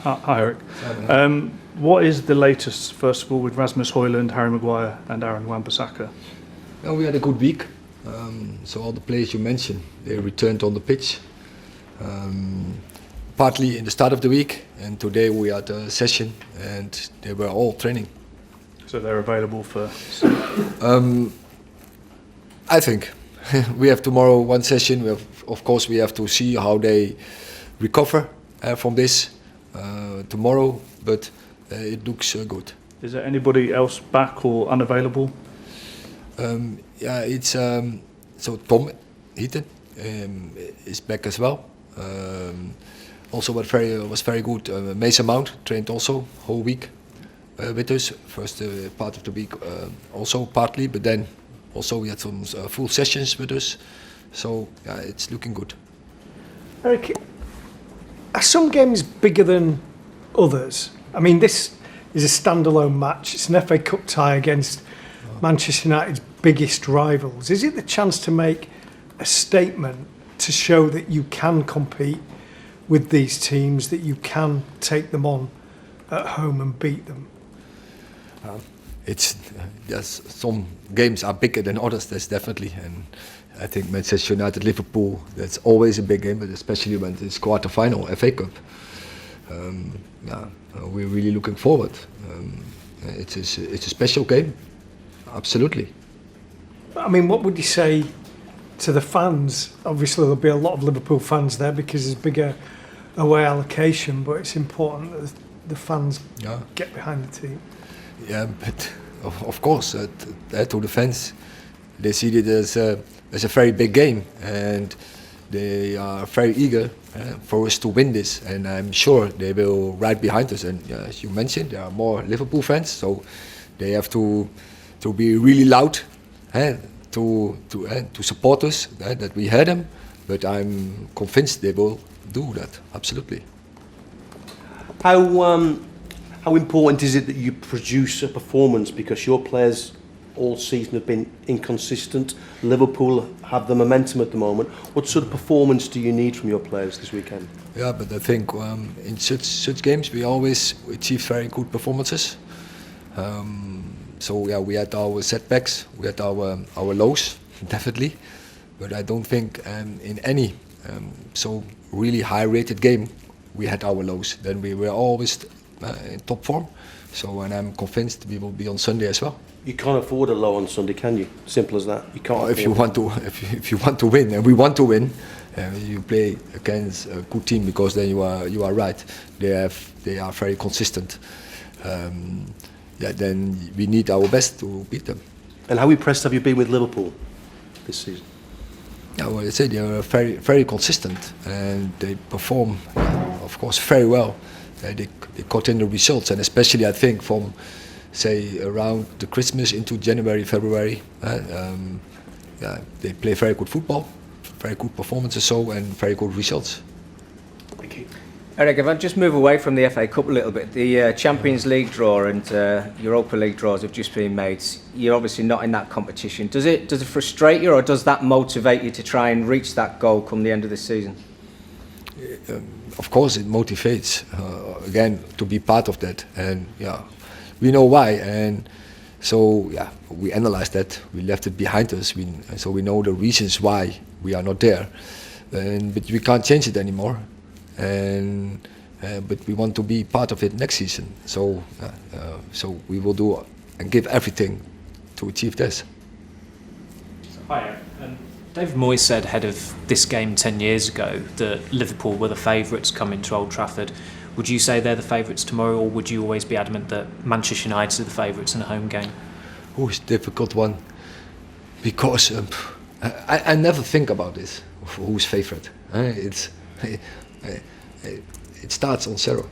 Hi, Erik. What is the latest, first of all, with Rasmus Højlund, Harry Maguire and Aaron Wan-Bissaka? Well, we had a good week. So all the players you mentioned, they returned on the pitch. Partly in the start of the week, and today we had a session and they were all training. So they're available for... I think we have tomorrow one session. Of course we have to see how they recover from this tomorrow, but it looks good. Is there anybody else back or unavailable? It's so Tom Heaton is back as well. Also was very good. Mason Mount trained also whole week with us. First part of the week also partly, but then also we had some full sessions with us. So yeah, it's looking good. Erik, are some games bigger than others? I mean, this is a standalone match. It's an FA Cup tie against Manchester United's biggest rivals. Is it the chance to make a statement to show that you can compete with these teams, that you can take them on at home and beat them? There's some games are bigger than others, that's definitely, and I think Manchester United, Liverpool, that's always a big game, but especially when it's quarter-final FA Cup. We're really looking forward. It's a special game, absolutely. I mean, what would you say to the fans? Obviously there'll be a lot of Liverpool fans there because there's bigger away allocation, but it's important that the fans get behind the team. Yeah, but of course, to the fans, they see it as a very big game, and they are very eager for us to win this. And I'm sure they will ride behind us. And as you mentioned, there are more Liverpool fans, so they have to be really loud to support us. That we had them, but I'm convinced they will do that. Absolutely. How important is it that you produce a performance, because your players all season have been inconsistent? Liverpool have the momentum at the moment. What sort of performance do you need from your players this weekend? Yeah, but I think in such games we always achieve very good performances. So yeah, we had our setbacks, we had our lows, definitely. But I don't think in any so really high-rated game we had our lows. Then we were always in top form. So, and I'm convinced we will be on Sunday as well. You can't afford a low on Sunday, can you? Simple as that. You can't. If you want to win, and we want to win, you play against a good team, because then you are right. They are very consistent. Then we need our best to beat them. And how impressed have you been with Liverpool this season? Yeah, well, I say they are very consistent, and they perform, of course, very well. They got in the results, and especially I think from, say, around the Christmas into January, February, they play very good football, very good performances, and very good results. Thank you. Erik, if I just move away from the FA Cup a little bit, the Champions League draw and Europa League draws have just been made. You're obviously not in that competition. Does it frustrate you, or does that motivate you to try and reach that goal come the end of the season? Of course, it motivates again to be part of that, and we know why, and so we analyzed that. We left it behind us. So we know the reasons why we are not there, but we can't change it anymore. And but we want to be part of it next season. So we will do and give everything to achieve this. Hi, Erik. David Moyes said ahead of this game 10 years ago that Liverpool were the favourites coming to Old Trafford. Would you say they're the favourites tomorrow, or would you always be adamant that Manchester United are the favourites in a home game? Oh, it's a difficult one, because I never think about this, who's favourite. It starts on zero,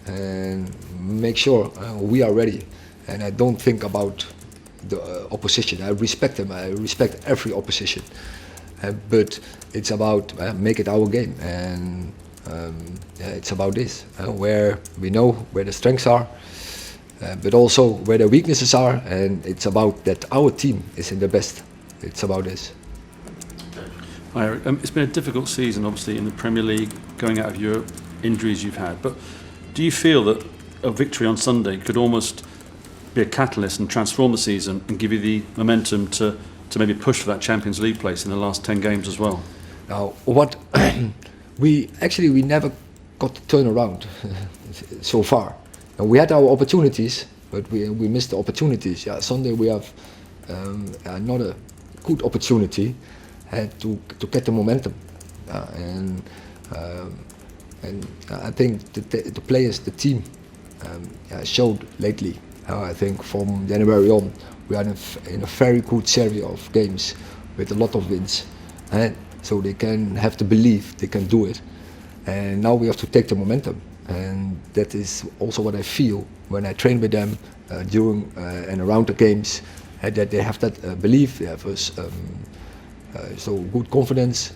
and make sure we are ready. And I don't think about the opposition. I respect them. I respect every opposition. But it's about make it our game, and it's about this, where we know where the strengths are, but also where the weaknesses are, and it's about that our team is in the best. It's about this. Hi, Erik. It's been a difficult season, obviously, in the Premier League, going out of Europe, injuries you've had. But Do you feel that a victory on Sunday could almost be a catalyst and transform the season and give you the momentum to maybe push for that Champions League place in the last 10 games as well? Now, what we never got the turnaround so far. And we had our opportunities, but we missed the opportunities. Yeah, Sunday we have another good opportunity to get the momentum, and I think the players, the team, showed lately. I think from January on, we are in a very good series of games with a lot of wins, and so they can have the belief they can do it. And now we have to take the momentum, and that is also what I feel when I train with them during and around the games, that they have that belief, they have so good confidence,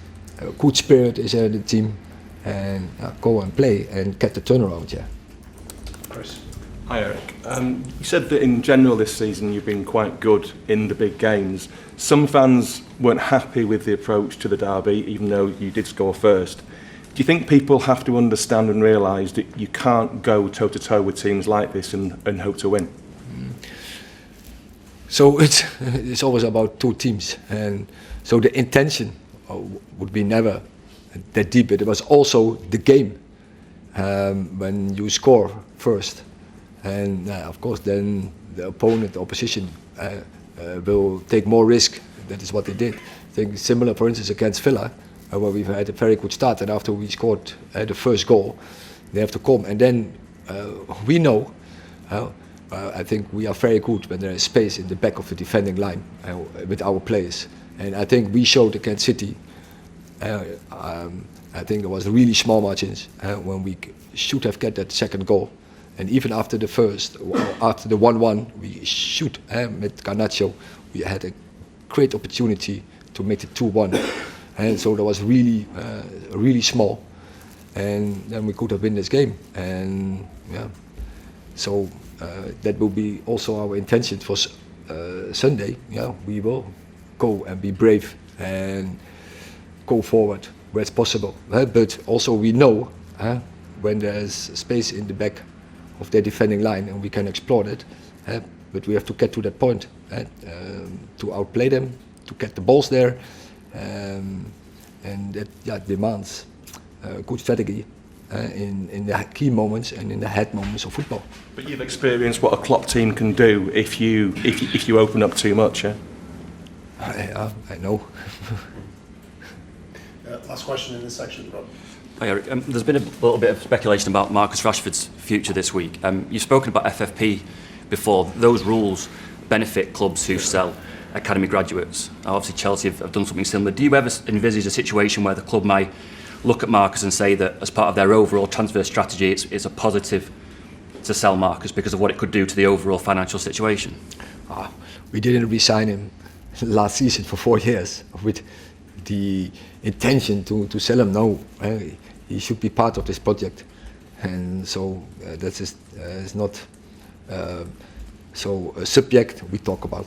good spirit is in the team, and go and play and get the turnaround. Yeah. Chris. Hi Eric. You said that in general this season you've been quite good in the big games. Some fans weren't happy with the approach to the derby, even though you did score first. Do you think people have to understand and realise that you can't go toe-to-toe with teams like this and hope to win? So it's always about two teams, and so the intention would be never that deep. But it was also the game when you score first, and of course then the opponent, the opposition, will take more risk. That is what they did. I think similar, for instance, against Villa, where we've had a very good start, and after we scored the first goal, they have to come, and then we know. I think we are very good when there is space in the back of the defending line with our players, and I think we showed against City. I think there was really small margins when we should have get that second goal, and even after the first, after the 1-1, we should with Garnacho, we had a great opportunity to make it 2-1, and so that was really small, and then we could have won this game, and yeah, so. That will be also our intention for Sunday. Yeah, we will go and be brave and go forward where it's possible. But also we know when there's space in the back of their defending line and we can explore it. But we have to get to that point to outplay them, to get the balls there, and that demands good strategy. In the key moments and in the head moments of football. But you've experienced what a Klopp team can do if you open up too much, yeah? I know. Last question in this section, Rob. Hi Eric, there's been a little bit of speculation about Marcus Rashford's future this week. You've spoken about FFP before. Those rules benefit clubs who sell academy graduates. Obviously Chelsea have done something similar. Do you ever envisage a situation where the club might look at Marcus and say that as part of their overall transfer strategy it's a positive to sell Marcus because of what it could do to the overall financial situation? We didn't re-sign him last season for 4 years with the intention to sell him. No, he should be part of this project, and so that is not so a subject we talk about.